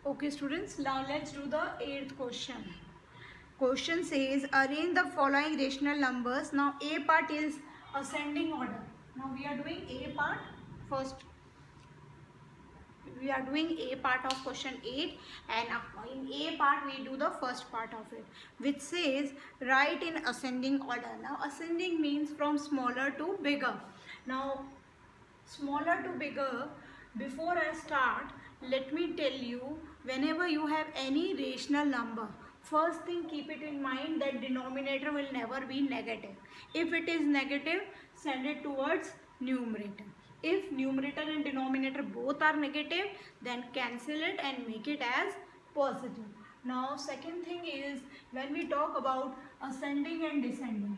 Okay students, now let's do the 8th question. Question says arrange the following rational numbers. Now A part is ascending order. Now we are doing A part first. We are doing A part of question 8, and in A part we do the first part of it, which says write in ascending order. Now ascending means from smaller to bigger. Now smaller to bigger, before I start, let me tell you, whenever you have any rational number, first thing keep it in mind that denominator will never be negative. If it is negative, send it towards numerator. If numerator and denominator both are negative, then cancel it and make it as positive. Now second thing is, when we talk about ascending and descending,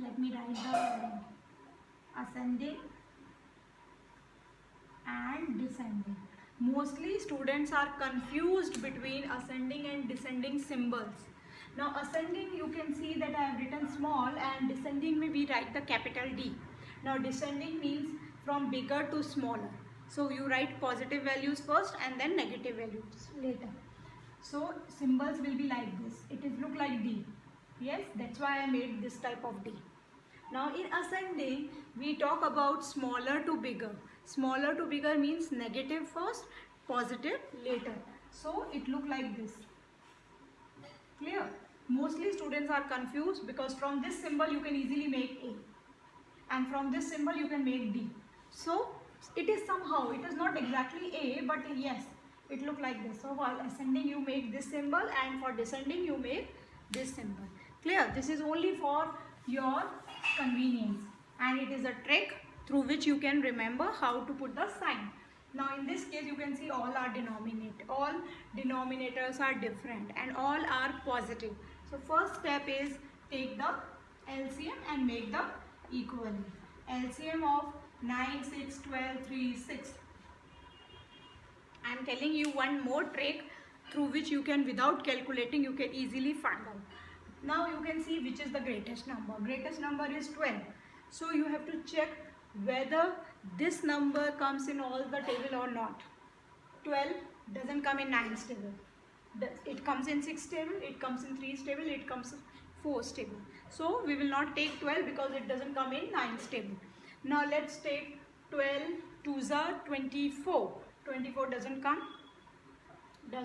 let me write the ascending and descending. Mostly students are confused between ascending and descending symbols. Now ascending, you can see that I have written small, and descending we write the capital D. Now descending means from bigger to smaller. So you write positive values first and then negative values later. So symbols will be like this. It is look like D. Yes, that's why I made this type of D. Now in ascending, we talk about smaller to bigger. Smaller to bigger means negative first, positive later. So it look like this. Clear? Mostly students are confused because from this symbol you can easily make A, and from this symbol you can make D. So it is somehow, it is not exactly A, but yes, it look like this. So while ascending you make this symbol, and for descending you make this symbol. Clear? This is only for your convenience, and it is a trick through which you can remember how to put the sign. Now in this case you can see all are all denominators are different and all are positive. So first step is take the LCM and make the equivalent. LCM of 9, 6, 12, 3, 6. I am telling you one more trick through which you can, without calculating, you can easily find out. Now you can see which is the greatest number. Greatest number is 12. So you have to check whether this number comes in all the table or not. 12 doesn't come in 9's table. It comes in 6 table, it comes in 3's table, it comes in 4's table. So we will not take 12 because it doesn't come in 9's table. Now let's take 12 2s are 24. 24 doesn't come. No,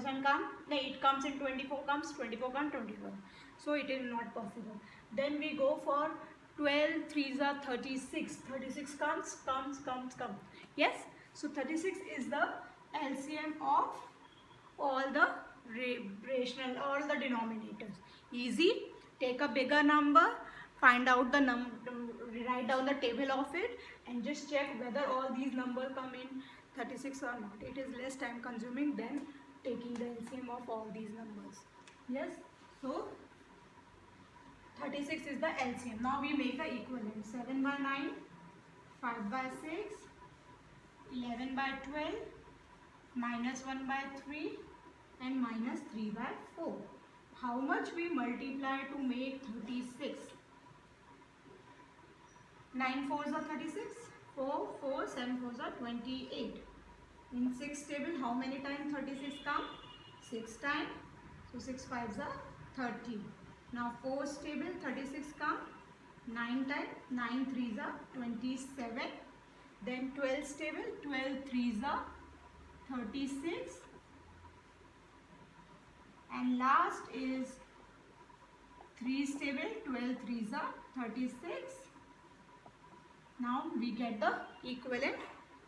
it comes in 24 comes, 24 comes, 24. So it is not possible. Then we go for 12 3s are 36. 36 comes. Yes. So 36 is the LCM of all the rational, all the denominators. Easy. Take a bigger number, find out the number, write down the table of it, and just check whether all these numbers come in 36 or not. It is less time consuming than taking the LCM of all these numbers. Yes. So 36 is the LCM. Now we make the equivalent. 7 by 9, 5 by 6, 11 by 12, minus 1 by 3, and minus 3 by 4. How much we multiply to make 36? 9 4s are 36. 4 4 7 4s are 28. In 6 table, how many times 36 come? 6 times. So 6 5s are 30. Now 4's table, 36 come 9 times. 9 3s are 27. Then 12's table, 12 3s are 36. And last is 3's table, 12 3s are 36. Now we get the equivalent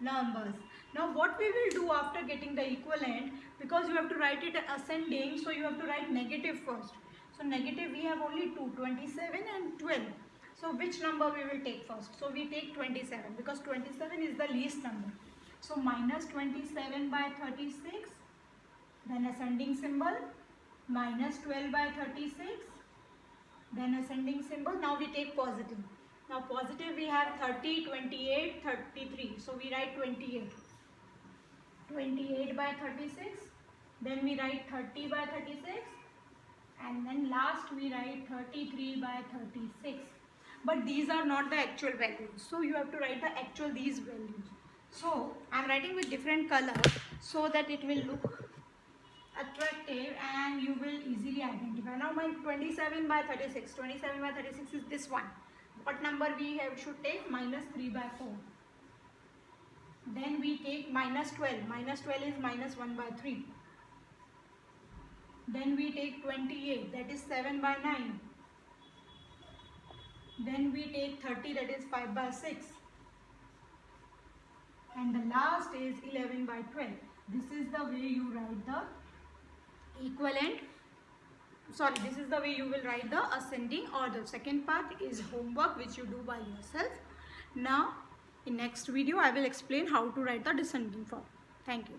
numbers. Now what we will do after getting the equivalent, because you have to write it ascending, so you have to write negative first. So negative we have only two, 27 and 12. So which number we will take first? So we take 27 because 27 is the least number. So minus 27 by 36, then ascending symbol, minus 12 by 36, then ascending symbol. Now we take positive. Now positive we have 30, 28, 33. So we write 28. 28 by 36. Then we write 30 by 36. And then last we write 33 by 36. But these are not the actual values. So you have to write the actual these values. So I'm writing with different colors so that it will look attractive and you will easily identify. Now my 27 by 36. 27 by 36 is this one. What number we should take? Minus 3 by 4. Then we take minus 12. Minus 12 is minus 1 by 3. Then we take 28. That is 7 by 9. Then we take 30. That is 5 by 6. And the last is 11 by 12. This is the way you write the equivalent. Sorry, this is the way you will write the ascending order. Second part is homework which you do by yourself. Now in next video I will explain how to write the descending form. Thank you.